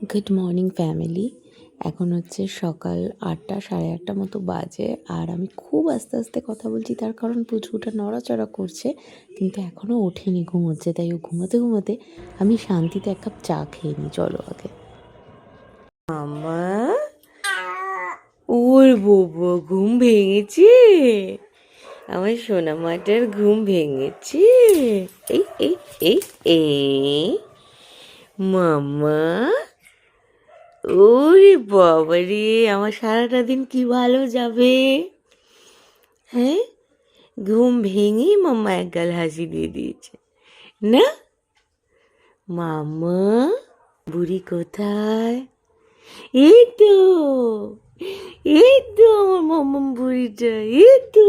Good morning family. এখন হচ্ছে সকাল 8টা, সাড়ে 8টা মতো বাজে। আর আমি খুব আস্তে আস্তে কথা বলছি, তার কারণ পুচকুটা নড়াচড়া করছে কিন্তু এখনও ওঠেনি, ঘুমোচ্ছে। তাই ও ঘুমোতে ঘুমোতে আমি শান্তিতে এক কাপ চা খেয়ে নিই। চলো আগে। মামা, ওর বাবা ঘুম ভেঙেছে, আমার সোনা মাটার ঘুম ভেঙেছে। এই এই এই এই মামা, ওরে বাবা রে, আমার সারাটা দিন কি ভালো যাবে। হ্যাঁ, ঘুম ভেঙেই মাম্মা এক গাল হাসি দিয়ে দিয়েছে না। মামা, বুড়ি কোথায়? এই তো, এই তো আমার মাম্মা বুড়িটা, এই তো।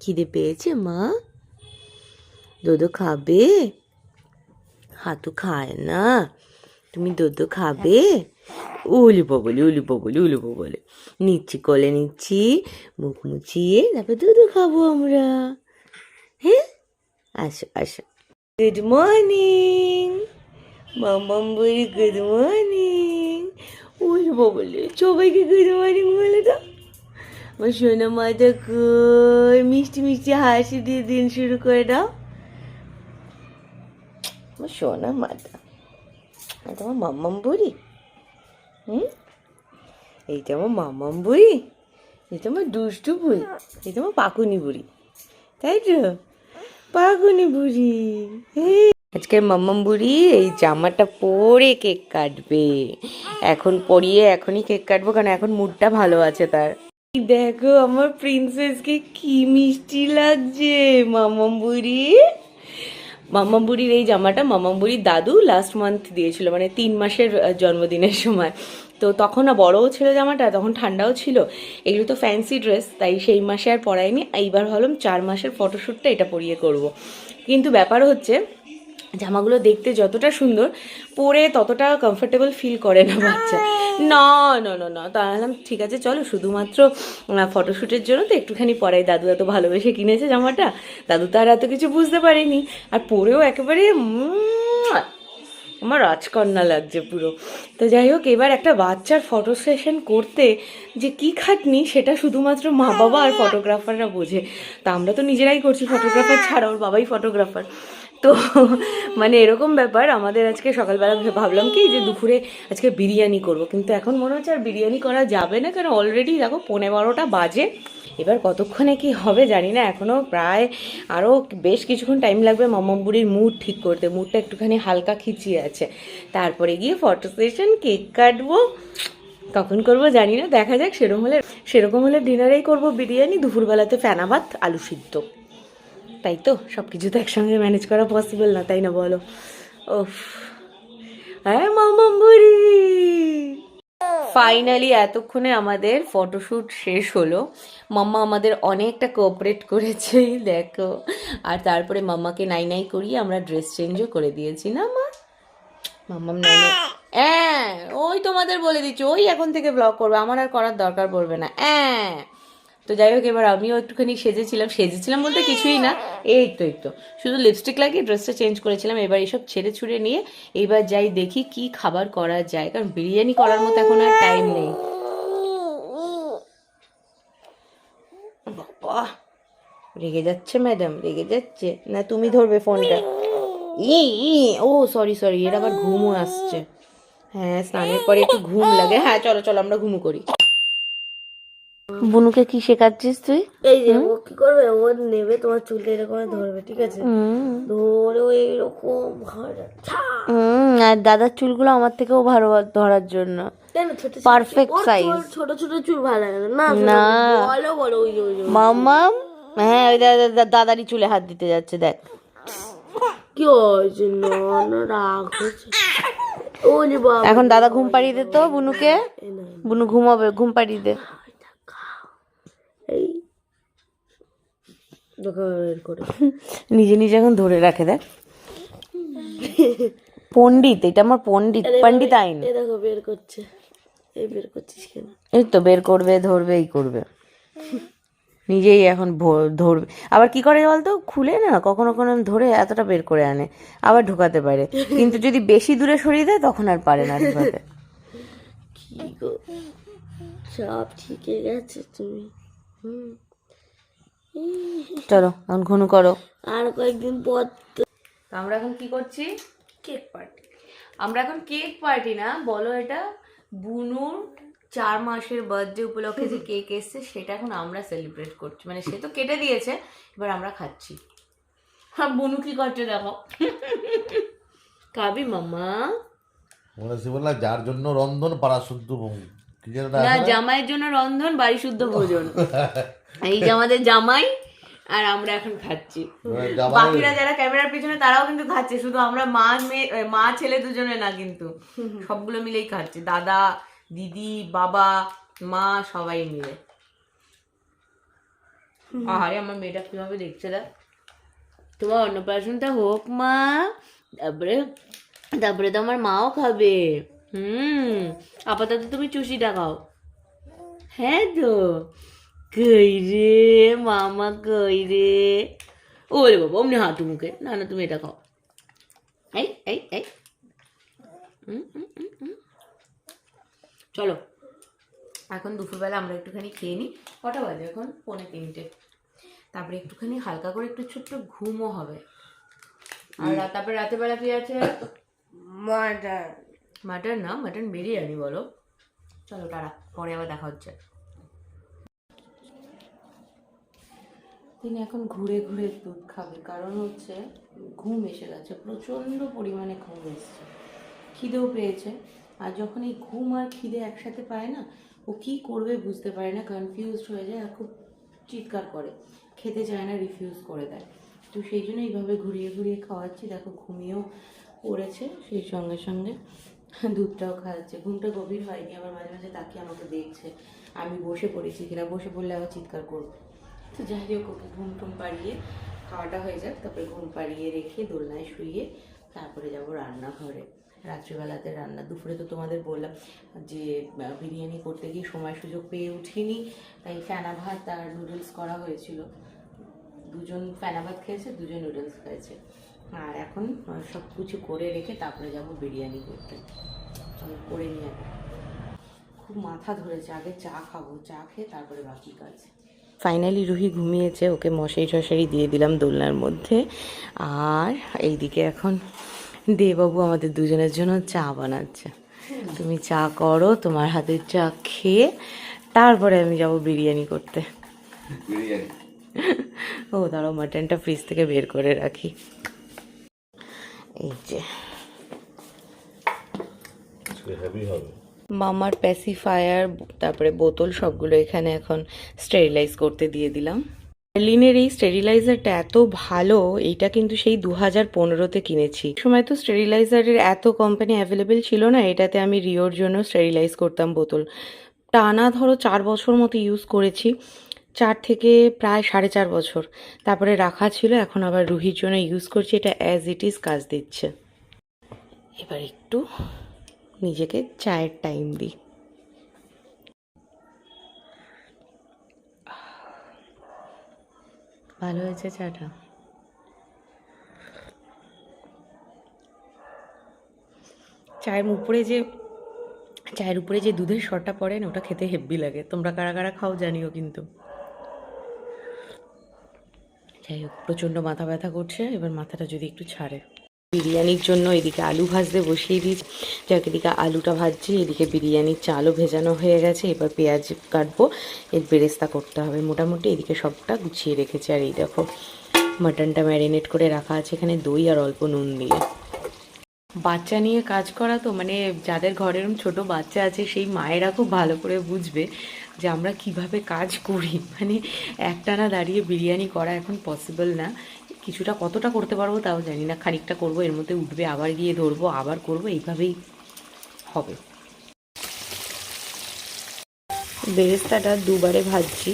খিদে পেয়েছে মা? দোদো খাবে? হাতু খায় না, তুমি দোদো খাবে? উলু বলে উলু বলে উলু বলে নিচ্ছি, কোলে নিচ্ছি, মুখ মুছিয়ে তারপর দুধ খাবো আমরা। হ্যাঁ, আসো আসো। গুড মর্নিং মাম্মাম বুড়ি, গুড মর্নিং। উলু বলে সবাইকে গুড মর্নিং বলে দাও। আমার সোনা মাথা কই, মিষ্টি মিষ্টি হাসি দিয়ে দিন শুরু করে দাও। আমার সোনা মাথা, এটা আমার মাম্মাম বুড়ি। এইটা আমার মামাম বুড়ি, এটা আমার দুষ্টু বুড়ি, এটা আমার পাকুনি বুড়ি, তাই তো পাকুনি বুড়ি। আজকের মাম্মাম বুড়ি এই জামাটা পরে কেক কাটবে। এখন পরিয়ে এখনই কেক কাটবো, কারণ এখন মুডটা ভালো আছে তার। দেখো আমার প্রিন্সেসকে কি মিষ্টি লাগছে মাম্মাম বুড়ি। মাম্মাম বুড়ির এই জামাটা মাম্মাম বুড়ির দাদু লাস্ট মান্থ দিয়েছিল, মানে 3 মাসের জন্মদিনের সময়। তো তখন না বড়ও ছিল জামাটা, তখন ঠান্ডাও ছিল। এগুলো তো ফ্যান্সি ড্রেস, তাই সেই মাসে আর পরাইনি। এইবার ভাবলাম 4 মাসের ফটোশ্যুটটা এটা পরিয়ে করব। কিন্তু ব্যাপার হচ্ছে জামাগুলো দেখতে যতটা সুন্দর, পরে ততটা কমফোর্টেবল ফিল করে না বাচ্চা। না না না না, তাহলে ঠিক আছে চলো, শুধুমাত্র ফটোশ্যুটের জন্য তো একটুখানি পরাই। দাদু এত ভালোবেসে কিনেছে জামাটা, দাদু তো আর এত কিছু বুঝতে পারেনি। আর পরেও একেবারে আমার রাজকন্যা লাগছে পুরো। তো যাই হোক, এবার একটা বাচ্চার ফটো সেশন করতে যে কি খাটনি, সেটা শুধুমাত্র মা বাবা আর ফটোগ্রাফাররা বোঝে। তা আমরা তো নিজেরাই করছি, ফটোগ্রাফার ছাড়া ওর বাবাই ফটোগ্রাফার। তো মানে এরকম ব্যাপার। আমাদের আজকে সকালবেলা ভাবলাম কি যে দুপুরে আজকে বিরিয়ানি করব, কিন্তু এখন মনে হচ্ছে আর বিরিয়ানি করা যাবে না, কারণ অলরেডি দেখো 11:15 বাজে। এবার কতক্ষণে কি হবে জানি না, এখনও প্রায় আরও বেশ কিছুক্ষণ টাইম লাগবে মাম্মাম বুড়ির মুড ঠিক করতে। মুডটা একটুখানি হালকা খিচিয়ে আছে, তারপরে গিয়ে ফটো সেশন, কেক কাটবো। কখন করবো জানি না, দেখা যাক। সেরকম হলে ডিনারেই করবো বিরিয়ানি, দুপুরবেলাতে ফেনা ভাত আলু সিদ্ধ। তাই তো, সব কিছু তো একসঙ্গে ম্যানেজ করা পসিবল না, তাই না বলো? ওফ, হ্যাঁ মাম্মাম বুড়ি। ফাইনালি এতক্ষণে আমাদের ফটোশ্যুট শেষ হলো। মাম্মা আমাদের অনেকটা কোঅপারেট করেছে, দেখো। আর তারপরে মাম্মাকে নাই নাই করিয়ে আমরা ড্রেস চেঞ্জও করে দিয়েছি না মা? মাম্মাম নাই নাই, হ্যাঁ ওই তোমাদের বলে দিচ্ছি, ওই এখন থেকে ব্লগ করবে, আমার আর করার দরকার পড়বে না। হ্যাঁ, তো যাই হোক, এবার আমিও একটুখানি সেজেছিলাম বলতে কিছুই না, এই তো শুধু লিপস্টিক লাগিয়ে ড্রেসটা চেঞ্জ করেছিলাম। এবার এইসব ছেড়ে ছুড়ে নিয়ে এইবার যাই দেখি কি খাবার করা যায়, কারণ বিরিয়ানি করার মতো এখন আর টাইম নেই। বাবা, রেগে যাচ্ছে ম্যাডাম, রেগে যাচ্ছে না? তুমি ধরবে ফোনটা? ই ও সরি সরি, এর আবার ঘুমও আসছে। হ্যাঁ, স্নানের পরে একটু ঘুম লাগে। হ্যাঁ চলো চলো, আমরা ঘুমু করি। বুনুকে কি শেখাচ্ছিস তুই? এই যে ও কি করবে, ও নেবে তোমার চুলটা এরকম ধরবে, ঠিক আছে? ধরে ও এরকম আর দাদার চুলগুলো আমার থেকেও ভালো ধরার জন্য পারফেক্ট সাইজ। ছোট ছোট চুল ভালো লাগে না, না বলো বলো ওই মাম্মাম। হ্যাঁ, ওই দাদারই চুলে হাত দিতে যাচ্ছে, দেখ কি হয়েছে, না রাগ হচ্ছে। ওরে বাবা, এখন দাদা ঘুম পাড়িয়ে দে তো বুনুকে, বুনু ঘুমাবে, ঘুম পাড়িয়ে দে। এই বের করে নিজে নিজে এখন ধরে রাখে, দেখ পণ্ডিত, এটা আমার পণ্ডিত, পণ্ডিত আইন। এই দেখো বের করছে, এই বের করছিস কেন? এই তো বের করবে, ধরবে, এই করবে। নিজেই এখন ধরবে। আবার কি করে বলতো, খুলে না কখনো কখনো ধরে এতটা বের করে আনে, আবার ঢোকাতে পারে, কিন্তু যদি বেশি দূরে সরিয়ে দেয় তখন আর পারে না ঢোকাতে। কি গো, সব ঠিকই গেছে তুমি। চলো এখন ঘুনু করো। আর কয়েকদিন পর তো আমরা এখন কি করছি? Cake party. আমরা এখন কেক পার্টি না বলো, এটা বুনুর 4 মাসের বার্থডে উপলক্ষে যে কেক এসছে সেটা এখন আমরা সেলিব্রেট করছি, মানে সে তো কেটে দিয়েছে, এবার আমরা খাচ্ছি। হ্যাঁ, বুনু কি করছে দেখো। খাবি মামা? মনে সে বললাম যার জন্য রন্ধন পাড়া শুদ্ধ কি যেন না, জামাইয়ের জন্য রন্ধন বাড়ি শুদ্ধ ভোজন। এই যে আমাদের জামাই, আর আমরা এখন খাচ্ছি। বাকিরা যারা ক্যামেরার পিছনে তারাও কিন্তু খাচ্ছে, শুধু আমরা মা ছেলে দুজনে না, কিন্তু সবগুলো মিলেই খাচ্ছি, দাদা দিদি বাবা মা সবাই মিলে। আরে আমার মেয়েটা কিভাবে দেখছে দেখ। তোমার অন্নপ্রাশনটা হোক মা, তারপরে তারপরে তো আমার মাও খাবে। আপাতত তুমি চুষিটা খাও। হ্যাঁ তো, কই রে মামা, কই রে? ওরে বাবা, অমনি হাঁটু মুখে। না না, তুমি এটা খাও। এই এই এই, চলো এখন দুপুরবেলা আমরা একটুখানি খেয়ে নিই। কটা বাজে এখন? 2:45। তারপরে একটুখানি হালকা করে একটু ছোট্ট ঘুমও হবে। আর তারপরে রাতের বেলা কি আছে? মাটন। মাটন না, মাটন বিরিয়ানি বলো। চলো টাটা, পরে আবার দেখা হচ্ছে। তিনি এখন ঘুরে ঘুরে দুধ খাবে, কারণ হচ্ছে ঘুম এসে গেছে, প্রচণ্ড পরিমাণে ঘুম এসছে, খিদেও পেয়েছে। আর যখন এই ঘুম আর খিদে একসাথে পায় না, ও কী করবে বুঝতে পারে না, কনফিউজড হয়ে যায় আর খুব চিৎকার করে, খেতে চায় না, রিফিউজ করে দেয়। তো সেই জন্য এইভাবে ঘুরিয়ে ঘুরিয়ে খাওয়াচ্ছি। দেখো ঘুমিয়েও পড়েছে, সেই সঙ্গে সঙ্গে দুধটাও খাওয়াচ্ছে। ঘুমটা গভীর হয়নি, আবার মাঝে মাঝে তাকিয়ে আমাকে দেখছে আমি বসে পড়েছি কিনা, বসে পড়লে আবার চিৎকার করবো। তো যাই হোক, ওকে ঘুম টুম পাড়িয়ে খাওয়াটা হয়ে যাক, তারপরে ঘুম পাড়িয়ে রেখে দোলনায় শুইয়ে তারপরে যাব রান্নাঘরে। রাত্রিবেলাতে রান্না, দুপুরে তো তোমাদের বললাম যে বিরিয়ানি করতে গিয়ে সময় সুযোগ পেয়ে উঠিনি, তাই ফেনা ভাত আর নুডলস করা হয়েছিল। দুজন ফেনা ভাত খেয়েছে, দুজন নুডলস খেয়েছে। আর এখন সব কিছু করে রেখে তারপরে যাব বিরিয়ানি করতে। চলো করে নিয়ে খুব মাথা ধরেছে, আগে চা খাবো, চা খেয়ে তারপরে বাকি কাজ। ফাইনালি রুহি ঘুমিয়েছে, ওকে মশারি টশারি দিয়ে দিলাম দোলনার মধ্যে। আর এইদিকে এখন দেবাবু আমাদের দুজনের জন্য চা বানাচ্ছে। তুমি চা করো, তোমার হাতের চা খেয়ে তারপরে আমি যাব বিরিয়ানি করতে। ও দাঁড়াও, মাটনটা ফ্রিজ থেকে বের করে রাখি। এই যে মামার প্যাসিফায়ার, তারপরে বোতল সবগুলো এখানে এখন স্টেরিলাইজ করতে দিয়ে দিলাম। বার্লিনের এই স্টেরিলাইজারটা এত ভালো, এইটা কিন্তু সেই 2015-তে কিনেছি। সময় তো স্টেরিলাইজারের এত কোম্পানি অ্যাভেলেবেল ছিল না, এটাতে আমি রিওর জন্য স্টেরিলাইজ করতাম বোতল। টানা ধরো 4 বছর মতো ইউজ করেছি, 4 থেকে প্রায় 4.5 বছর। তারপরে রাখা ছিল, এখন আবার রুহির জন্য ইউজ করছি। এটা অ্যাজ ইট ইজ কাজ দিচ্ছে। এবার একটু নিজেকে চায়ের টাইম দিই। ভালো হয়েছে চাটা। চায়ের উপরে যে দুধের সরটা পড়ে না, ওটা খেতে হেব্বি লাগে। তোমরা কারা কারা খাও জানিও কিন্তু। যাই হোক, প্রচণ্ড মাথা ব্যথা করছে, এবার মাথাটা যদি একটু ছাড়ে। বিরিয়ানির জন্য এদিকে আলু ভাজতে বসিয়ে দিয়েছি, যাক এদিকে আলুটা ভাজছি, এদিকে বিরিয়ানির চালও ভেজানো হয়ে গেছে। এবার পেঁয়াজ কাটবো, এর বেরেস্তা করতে হবে। মোটামুটি এদিকে সবটা গুছিয়ে রেখেছি। আর এই দেখো মাটনটা ম্যারিনেট করে রাখা আছে এখানে দই আর অল্প নুন দিয়ে। বাচ্চা নিয়ে কাজ করা তো, মানে যাদের ঘরে এরকম ছোটো বাচ্চা আছে সেই মায়েরা খুব ভালো করে বুঝবে যে আমরা কিভাবে কাজ করি। মানে একটানা দাঁড়িয়ে বিরিয়ানি করা এখন পসিবল না। কিছুটা কতটা করতে পারবো তাও জানি না, খানিকটা করবো, এর মধ্যে উঠবে, আবার গিয়ে ধরবো, আবার করবো, এইভাবেই হবে। বেরেস্তাটা দুবারে ভাজছি,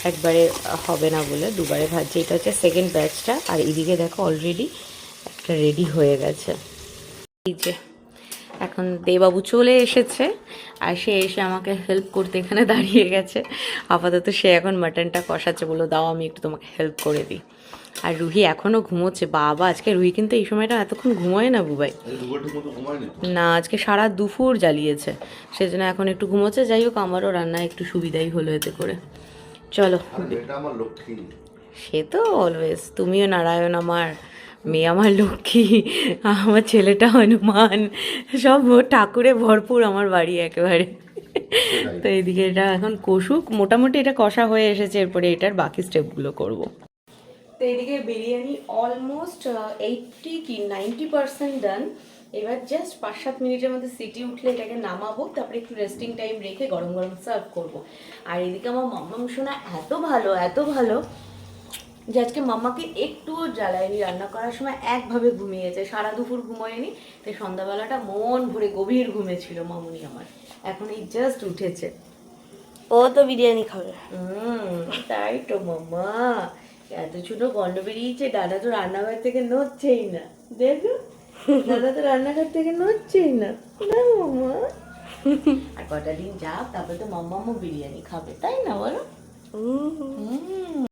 একবারে হবে না বলে দুবারে ভাজছি। এটা হচ্ছে সেকেন্ড ব্যাচটা। আর এদিকে দেখো অলরেডি একটা রেডি হয়ে গেছে। এই যে এখন দেবাবু চলে এসেছে আর সে এসে আমাকে হেল্প করতে এখানে দাঁড়িয়ে গেছে। আপাতত সে এখন মাটনটা কষাচ্ছে, বললো দাও আমি একটু তোমাকে হেল্প করে দিই। আর রুহি এখনও ঘুমোচ্ছে। বাবা, আজকে রুহি কিন্তু এই সময়টা এতক্ষণ ঘুমোয় না বুবাই। না, আজকে সারা দুপুর জ্বালিয়েছে, সেজন্য এখন একটু ঘুমোচ্ছে। যাই হোক, আমারও রান্না একটু সুবিধাই হলো এতে করে। চলো, সে তো অলওয়েজ, তুমিও নারায়ণ আমার, মেয়ে আমার লক্ষ্মী, আমার ছেলেটা হনুমান, সব ঠাকুরে ভরপুর আমার বাড়ি একেবারে। তো এইদিকে এটা এখন কষুক, মোটামুটি এটা কষা হয়ে এসেছে, এরপরে এটার বাকি স্টেপগুলো করব। তো এদিকে বিরিয়ানি অলমোস্ট 80 কি 90% ডান। এবার জাস্ট 5-7 মিনিটের মধ্যে সিটি উঠলে এটাকে নামাবো, তারপরে একটু রেস্টিং টাইম রেখে গরম গরম সার্ভ করব। আর এদিকে আমার মাম্মাম শোনা এত ভালো যে আজকে মাম্মাকে একটুও জ্বালায়নি, রান্না করার সময় একভাবে ঘুমিয়েছে, সারা দুপুর ঘুমোয়নি। তাই সন্ধ্যাবেলাটা মন ভরে গভীর ঘুমেছিল মামুনি আমার, এখন এই জাস্ট উঠেছে। ও তো বিরিয়ানি খাবে। তাই তো মাম্মা, এত ছোট গন্ড বেরিয়েছে, দাদা তো রান্নাঘর থেকে নড়ছেই না, দেখো দাদা তো রান্নাঘর থেকে নড়ছেই না, না মাম্মা। আর কটা দিন যাক, তারপরে তো মাম্মামও বিরিয়ানি খাবে, তাই না বলো?